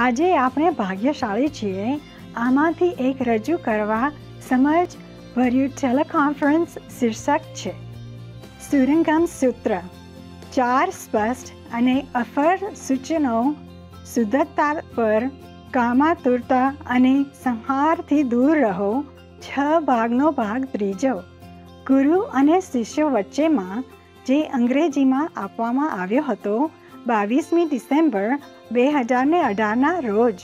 આજે આપણે ભાગ્યશાળી છીએ. આમાંથી એક રજૂ કરવા સમજ ભર્યું ટેલિકોન્ફરન્સ શીર્ષક છે સુરંગમ સૂત્ર. 4 સ્પષ્ટ અને અફર સૂચનો શુદ્ધતા પર, કામાતુરતા અને સંહારથી દૂર રહો. 6 ભાગનો ભાગ ત્રીજો. ગુરુ અને શિષ્યો વચ્ચેમાં, જે અંગ્રેજીમાં આપવામાં આવ્યો હતો 22મી ડિસેમ્બર 2018ના રોજ.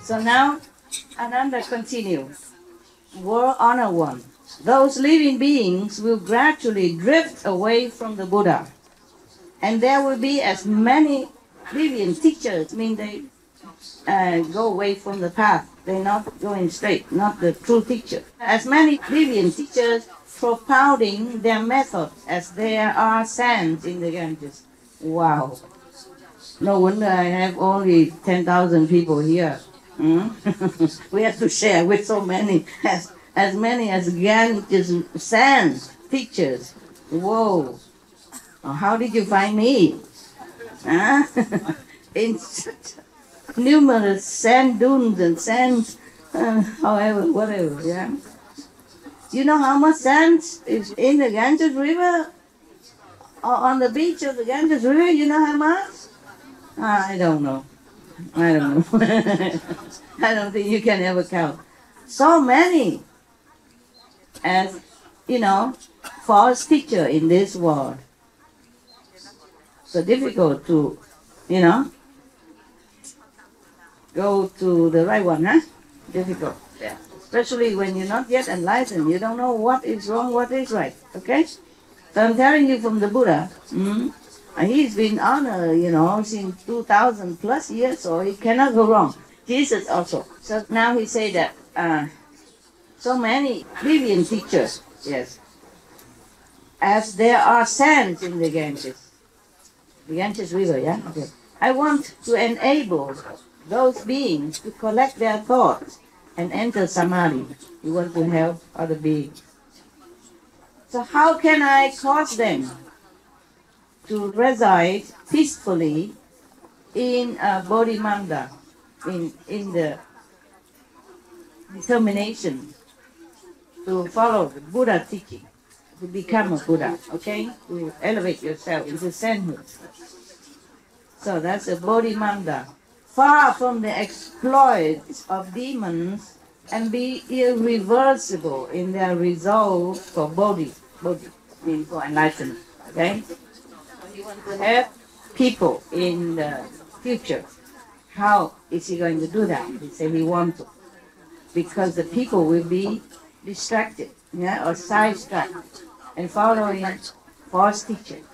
So now, Ananda continues. World honor one. Those living beings will gradually drift away from the Buddha. And there will be as many brilliant teachers, they go away from the path. They're not going straight, not the true teacher. As many brilliant teachers propounding their methods as there are sands in the Ganges. Wow. No wonder I have only 10,000 people here. We have to share with so many, as many as Ganges sands, teachers. Whoa. How did you find me? In such numerous sand dunes and sands, however, whatever, yeah. Do you know how much sand is in the Ganges River? Or on the beach of the Ganges River, you know how much? I don't know. I don't think you can ever count. So many as, false teacher in this world. So difficult to, go to the right one, huh? Difficult, yeah. Especially when you're not yet enlightened. You don't know what is wrong, what is right, okay? So I'm telling you from the Buddha, he's been honored, since 2,000 plus years, so he cannot go wrong. Jesus also. So now he say that so many brilliant teachers, yes, as there are sands in the Ganges River, yeah? Okay. I want to enable those beings to collect their thoughts and enter samadhi. You want to help other beings. So how can I cause them to reside peacefully in a bodhimanda, in the determination to follow the Buddha teaching, to become a Buddha, okay? To elevate yourself into sainthood. So that's a bodhimanda. Far from the exploits of demons and be irreversible in their resolve for bodhi means for enlightenment, okay? You want to help people in the future. How is he going to do that? He said he wants to. Because the people will be distracted, or sidetracked and following false teaching.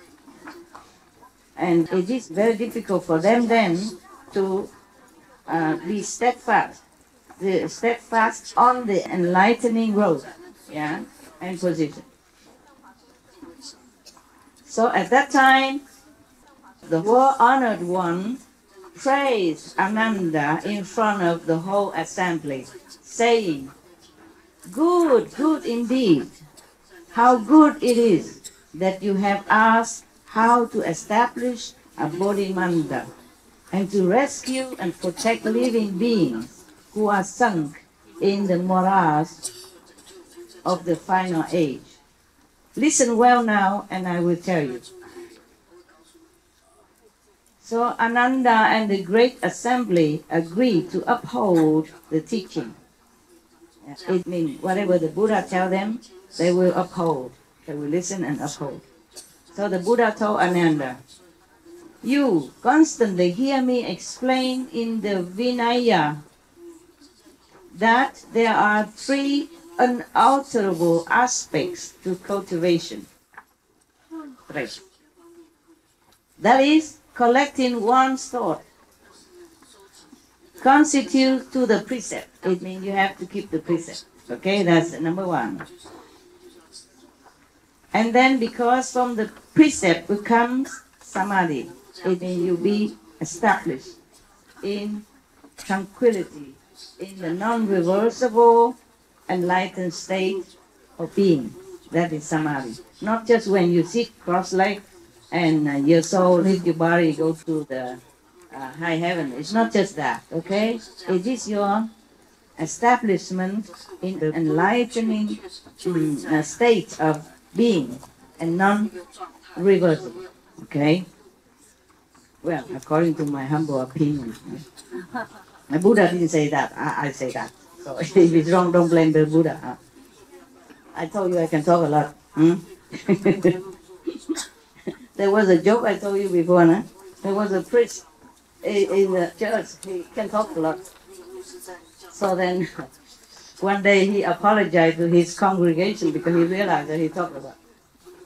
And it is very difficult for them then to be steadfast on the enlightening road, and position. So at that time, the well-honored one praised Ananda in front of the whole assembly, saying, "Good, good indeed. How good it is that you have asked how to establish a bodhimanda and to rescue and protect living beings who are sunk in the morass of the final age. Listen well now, and I will tell you." So Ananda and the great assembly agreed to uphold the teaching. It means whatever the Buddha tell them, they will uphold. They will listen and uphold. So the Buddha told Ananda, "You constantly hear me explain in the Vinaya that there are 3 unalterable aspects to cultivation. 3. That is, collecting one's thought constitute to the precept. It means you have to keep the precept. Okay, that's number 1. And then because from the precept becomes samadhi, it means you be established in tranquility, in the non-reversible, enlightened state of being. That is samadhi. Not just when you sit cross-legged and your soul leaves your body, go to the high heaven. It's not just that, okay? It is your establishment in the enlightening state of being and non-reversible, okay? Well, according to my humble opinion. My Buddha didn't say that, I say that. So if it's wrong, don't blame the Buddha. Huh? I told you I can talk a lot. Hmm? There was a joke I told you before, no? There was a priest in the church, he can talk a lot. So then one day he apologized to his congregation because he realized that he talked a lot.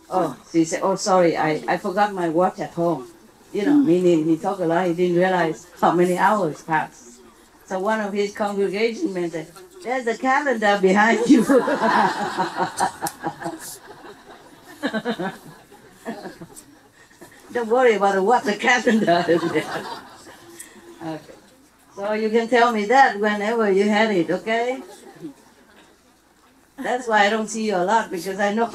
Oh, so he said, oh sorry, I forgot my watch at home. You know, meaning he talked a lot, he didn't realize how many hours passed. So one of his congregation men said, there's a calendar behind you. Don't worry about what the calendar is there. Okay. So you can tell me that whenever you had it, okay? That's why I don't see you a lot, because I know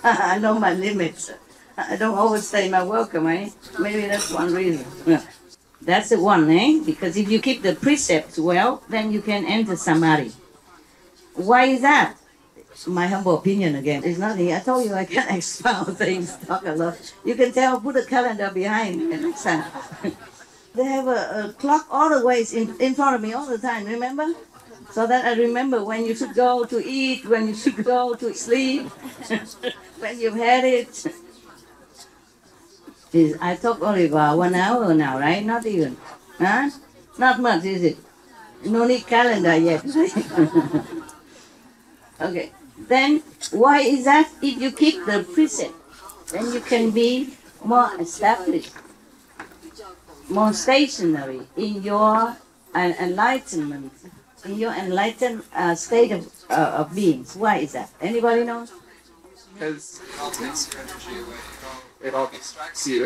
I know my limits. I don't overstay my welcome, eh? Maybe that's one reason. That's the one, eh? Because if you keep the precepts well, then you can enter samadhi. Why is that? My humble opinion again. It's nothing. I told you I can expound things, talk a lot. You can tell, put a calendar behind next time. They have a clock always in front of me all the time, remember? So that I remember when you should go to eat, when you should go to sleep, when you've had it. I talk only about 1 hour now, right? Not even. Huh? Not much, is it? No need calendar yet. Okay. Then why is that? If you keep the precept, then you can be more established, more stationary in your enlightenment, in your enlightened state of beings. Why is that? Anybody know? Because it all takes your energy away. It all distracts you.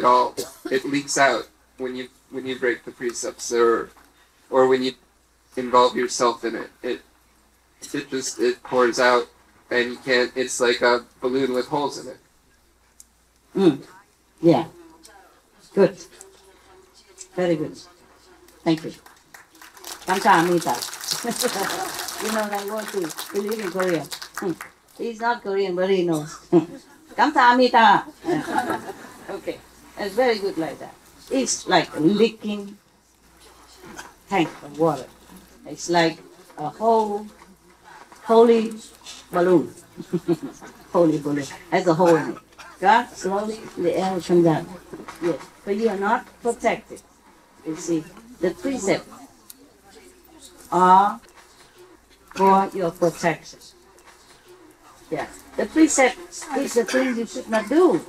It leaks out when you break the precepts or when you involve yourself in it. It pours out and you can't. It's like a balloon with holes in it. Yeah. Good. Very good. Thank you. Kamsahamnida. You know, I want to live in Korea. He's not Korean, but he knows. Kamsahamnida. Okay. It's very good like that. It's like a leaking tank of water. It's like a whole holy balloon. Holy balloon. Has a hole in it. God, slowly the air comes out. Yes. But you are not protected. You see, the precepts are for your protection. Yeah. The precept is the thing you should not do.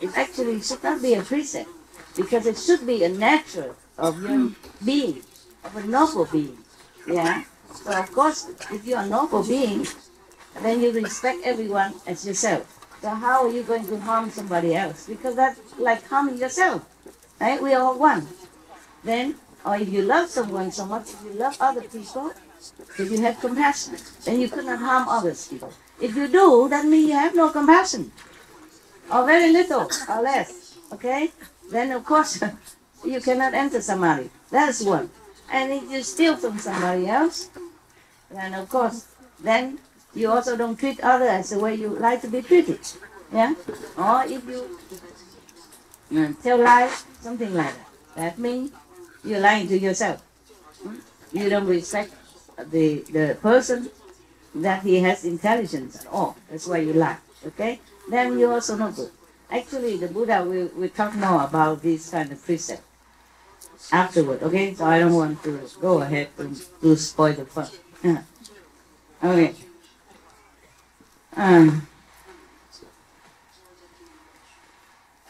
It actually should not be a precept, because it should be a nature of your being, of a noble being. Yeah. So of course, if you are a noble being, then you respect everyone as yourself. So how are you going to harm somebody else? Because that's like harming yourself. Right? We are all one. Then, or if you love someone so much, if you love other people, if you have compassion, then you could not harm others people. If you do, that means you have no compassion, or very little, or less. Okay? Then of course, you cannot enter samadhi. That's one. And if you steal from somebody else, then of course, then you also don't treat others as the way you like to be treated. Yeah? Or if you tell lies, something like that. That means you're lying to yourself. You don't respect the person, that he has intelligence at all. That's why you lie. Okay? Then you're also not good. Actually, the Buddha will talk more about this kind of precept afterward. Okay? So I don't want to go ahead to spoil the fun. Okay.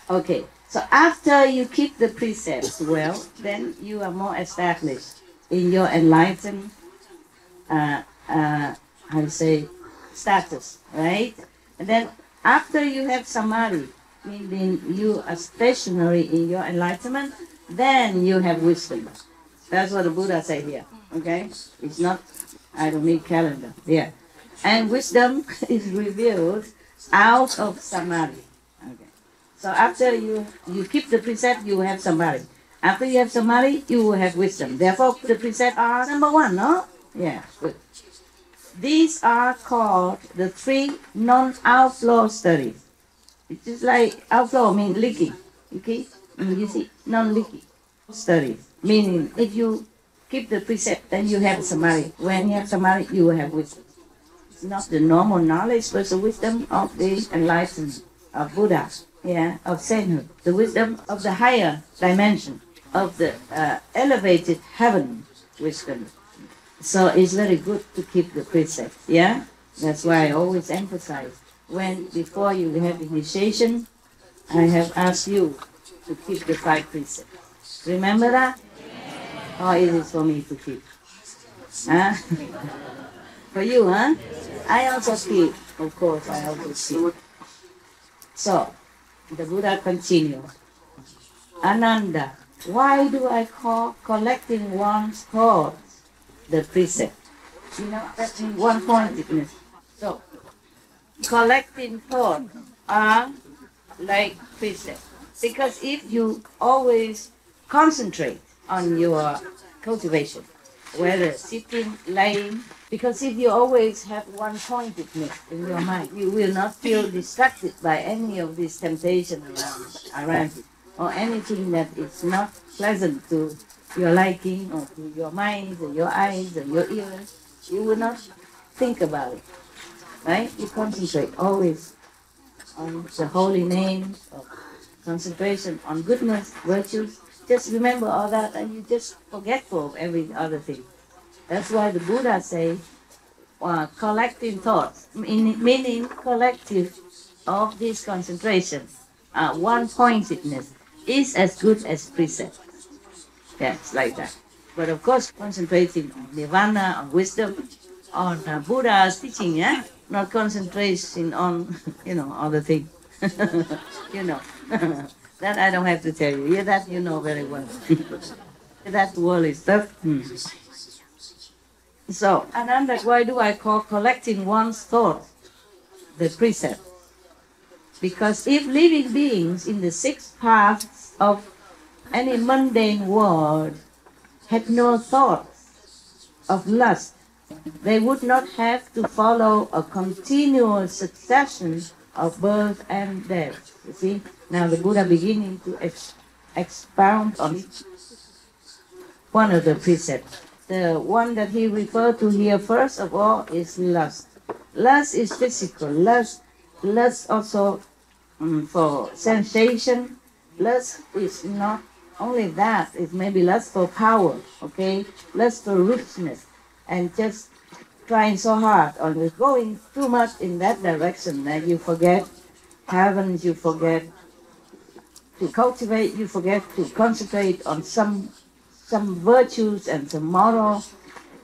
Okay. So after you keep the precepts well, then you are more established in your enlightened, how to say, status, right? And then after you have samadhi, meaning you are stationary in your enlightenment, then you have wisdom. That's what the Buddha said here. Okay? It's not, I don't need calendar. Yeah. And wisdom is revealed out of samadhi. Okay. So after you keep the precept, you have samadhi. After you have samadhi, you will have wisdom. Therefore, the precepts are number one, no? Yeah, good. These are called the three non-outflow studies. It's just like outflow means leaky. Okay? You see, non-leaky studies. Meaning, if you keep the precept, then you have samadhi. When you have samadhi, you will have wisdom. It's not the normal knowledge, but the wisdom of the enlightened, of Buddha, yeah, of sainthood. The wisdom of the higher dimension, of the elevated heaven wisdom. So it's very good to keep the precepts, yeah? That's why I always emphasize, before you have initiation, I have asked you to keep the 5 precepts. Remember that? Or is it for me to keep? Huh? For you, huh? I also keep, of course, I also keep. So, the Buddha continues. Ananda, why do I call collecting one's thoughts the precept? You know, that means one-pointedness. So, collecting thoughts are like precept. Because if you always concentrate on your cultivation, whether sitting, lying, because if you always have one-pointedness in your mind, you will not feel distracted by any of these temptations around you, or anything that is not pleasant to your liking, or to your mind, or your eyes, or your ears. You will not think about it, right? You concentrate always on the holy names, or concentration on goodness, virtues. Just remember all that, and you just forgetful of every other thing. That's why the Buddha say, collecting thoughts, meaning collective of this concentration, one-pointedness, is as good as precept. Yes, like that. But of course, concentrating on nirvana, on wisdom, on Buddha's teaching, yeah? Not concentrating on, other things. That I don't have to tell you. Yeah, that you know very well. That worldly stuff. So, Ananda, why do I call collecting one's thought the precept? Because if living beings in the 6 paths of any mundane world had no thoughts of lust, they would not have to follow a continuous succession of birth and death. You see, now the Buddha beginning to expound on one of the precepts. The one that he referred to here first of all is lust. Lust is physical. Lust also for sensation. Lust is not only that, it may be lust for power, okay? Lust for richness, and just trying so hard or going too much in that direction that you forget heaven, you forget to cultivate, you forget to concentrate on some virtues and some moral,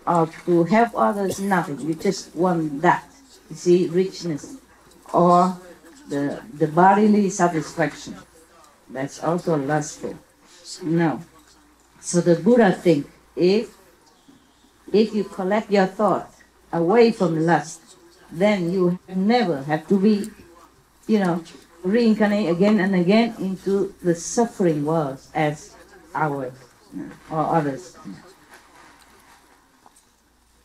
or to help others, nothing. You just want that. You see, richness or the bodily satisfaction. That's also lustful. No. So the Buddha think if you collect your thoughts away from lust, then you never have to be, reincarnate again and again into the suffering worlds as ours or others.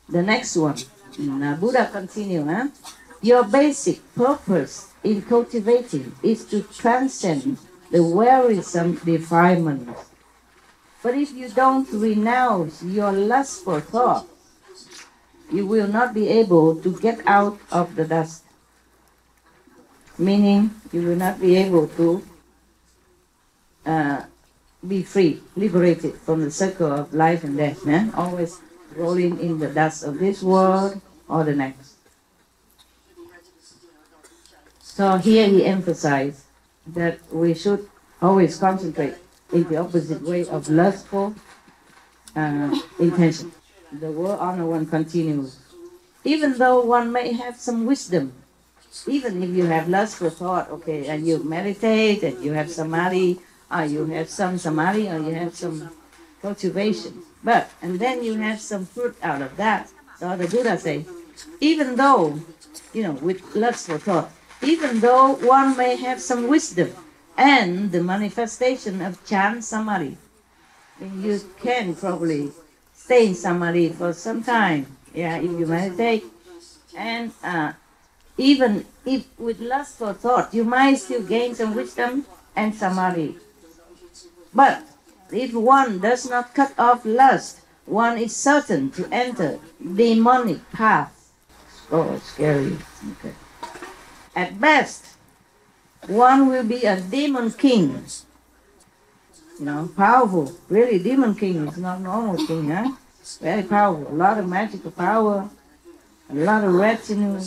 The next one, Buddha continue, your basic purpose in cultivating is to transcend the wearisome defilements. But if you don't renounce your lustful thoughts, you will not be able to get out of the dust. Meaning, you will not be able to be free, liberated from the circle of life and death, always rolling in the dust of this world or the next. So here he emphasized that we should always concentrate in the opposite way of lustful intention. The word honor one continues. Even though one may have some wisdom, even if you have lustful thought, okay, and you meditate and you have samadhi, or you have some samadhi, or you have some cultivation, But, and then you have some fruit out of that. So the Buddha say, even though, with lustful thought, even though one may have some wisdom and the manifestation of Chan Samadhi, you can probably stay in Samadhi for some time, if you meditate. And even if with lustful thought, you might still gain some wisdom and Samadhi. But if one does not cut off lust, one is certain to enter demonic path. Oh, it's scary. Okay. At best, one will be a demon king. Powerful. Really, demon king is not normal king, huh? Very powerful. A lot of magical power, a lot of retinue,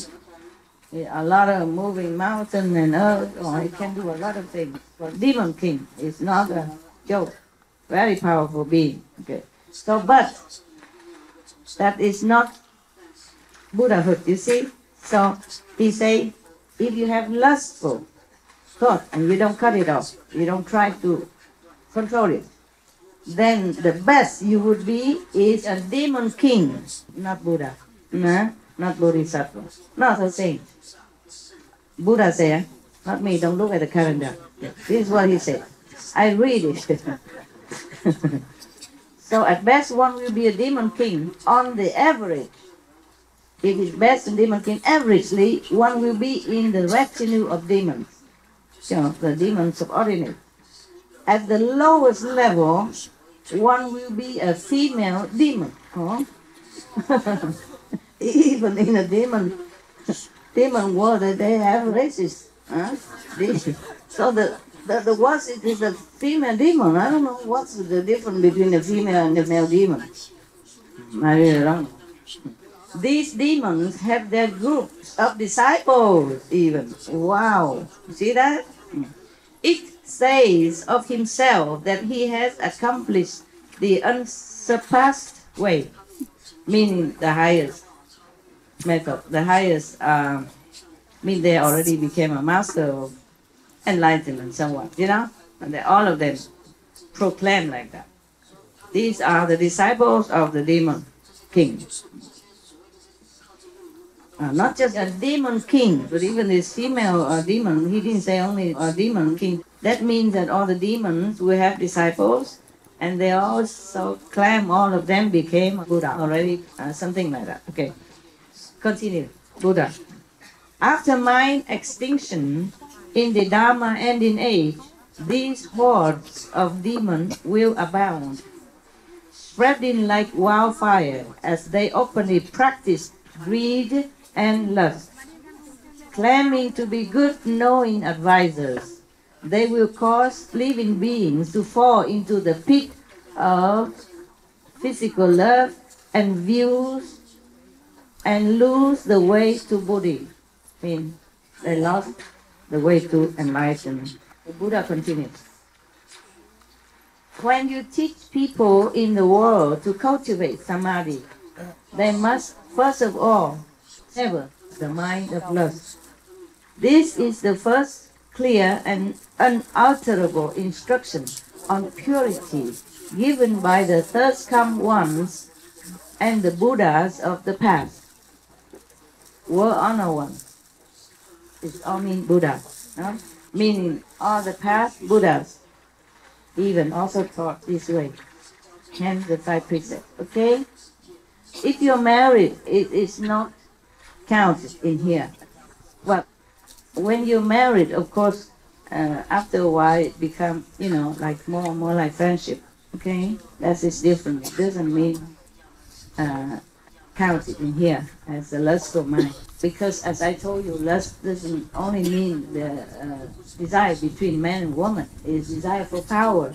a lot of moving mountain and earth. Oh, he can do a lot of things. But demon king is not a joke. Very powerful being. Okay. So, but that is not Buddhahood, you see. So he say, if you have lustful thought and you don't cut it off, you don't try to control it, then the best you would be is a demon king, not Buddha, not Bodhisattva, not a saint. Buddha said, not me, don't look at the calendar. This is what he said. I read it. So at best one will be a demon king on the average. If it's best in demon king, averagely one will be in the retinue of demons. The demons of ordinary. At the lowest level, one will be a female demon. Huh? Even in a demon world, they have races. Huh? So the worst is a female demon. I don't know what's the difference between a female and a male demon. I really don't know. These demons have their groups of disciples even. Wow. See that? It says of himself that he has accomplished the unsurpassed way, meaning the highest method, the highest, they already became a master of enlightenment somewhat, and all of them proclaim like that. These are the disciples of the demon king. Not just a demon king, but even this female demon, he didn't say only a demon king. That means that all the demons will have disciples, and they also claim all of them became Buddha already, something like that. Okay, continue. Buddha. After mind extinction in the Dharma and in age, these hordes of demons will abound, spreading like wildfire as they openly practice greed and lust. Claiming to be good knowing advisors, they will cause living beings to fall into the pit of physical love and views and lose the way to Buddha. They lost the way to enlightenment. The Buddha continues. When you teach people in the world to cultivate samadhi, they must first of all sever the mind of lust. This is the first clear and unalterable instruction on purity given by the third-come ones and the Buddhas of the past. Were honor ones. It all means Buddha. No? Meaning all the past Buddhas even also taught this way. Hence the 5 precepts. Okay? If you're married, it is not counted in here. But when you're married, of course, after a while it becomes, like more like friendship. Okay? That is different. It doesn't mean counted in here as a lustful mind. Because as I told you, lust doesn't only mean the desire between man and woman. It is desire for power,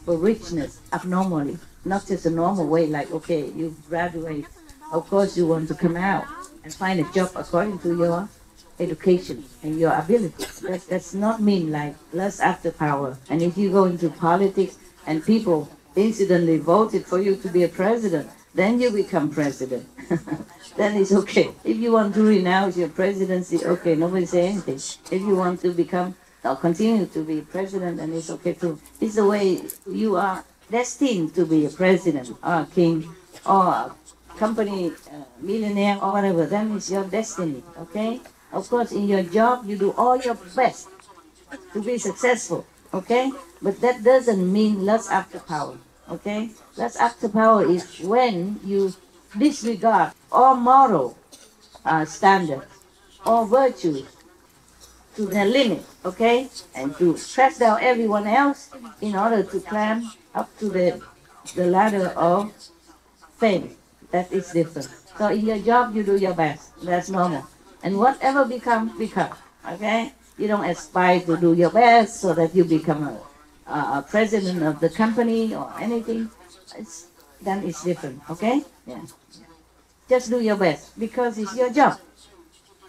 for richness, abnormally. Not just a normal way like, okay, you graduate. Of course you want to come out and find a job according to your education and your ability. That's not mean like lust after power. And if you go into politics and people incidentally voted for you to be a president, then you become president. Then it's okay. If you want to renounce your presidency, okay, nobody say anything. If you want to become or continue to be president, then it's okay too. It's the way you are destined to be a president or a king or a company millionaire or whatever, then it's your destiny, okay? Of course, in your job, you do all your best to be successful, okay? But that doesn't mean lust after power, okay? Lust after power is when you disregard all moral standards, all virtues to their limit, okay? And to press down everyone else in order to climb up to the ladder of fame. That is different. So in your job, you do your best. That's normal. And whatever become, okay? You don't aspire to do your best so that you become a president of the company or anything. Then it's different, okay? Yeah. Just do your best because it's your job.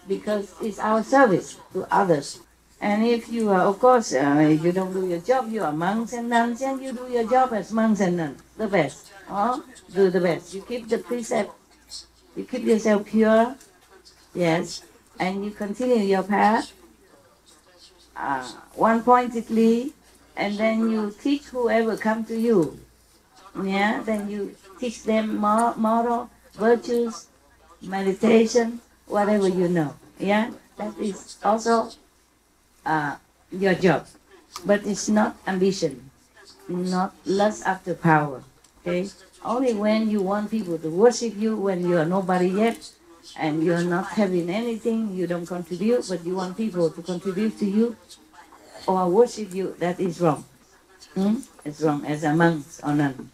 Because it's our service to others. And if you are, of course, you don't do your job, you are monks and nuns, and you do your job as monks and nuns, the best. Oh, do the best. You keep the precept, you keep yourself pure, yes, and you continue your path one-pointedly, and then you teach whoever come to you. Yeah, then you teach them moral virtues, meditation, whatever you know. Yeah, that is also your job, but it's not ambition, not lust after power. Okay, only when you want people to worship you when you are nobody yet, and you're not having anything, you don't contribute, but you want people to contribute to you or worship you. That is wrong. It's wrong as a monk or nun.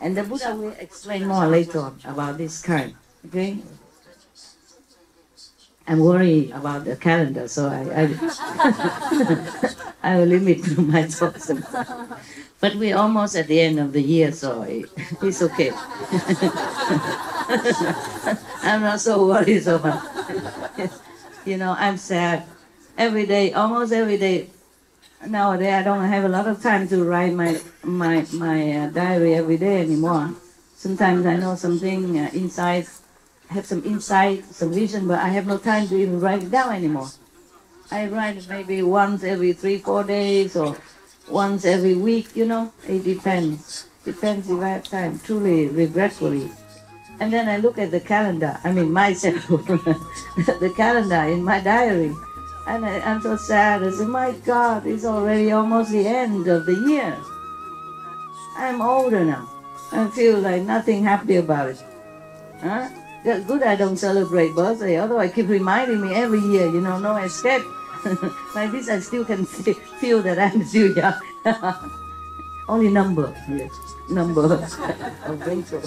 And the Buddha will explain more later on about this kind. Okay. I'm worried about the calendar, so I I will limit to my thoughts. But we're almost at the end of the year, so it's okay. I'm not so worried so much. You know, I'm sad every day, almost every day. Nowadays, I don't have a lot of time to write my diary every day anymore. Sometimes I know something inside. Have some insight, some vision, but I have no time to even write it down anymore. I write maybe once every 3-4 days or once every week, you know. It depends. Depends if I have time, truly, regretfully. And then I look at the calendar, I mean myself, the calendar in my diary. And I'm so sad. I say, my God, it's already almost the end of the year. I'm older now. I feel like nothing happy about it. Huh? That's good I don't celebrate birthday, otherwise I keep reminding me every year, you know, no escape. Like this I still can feel that I'm still young. Only number, yes, number of grateful.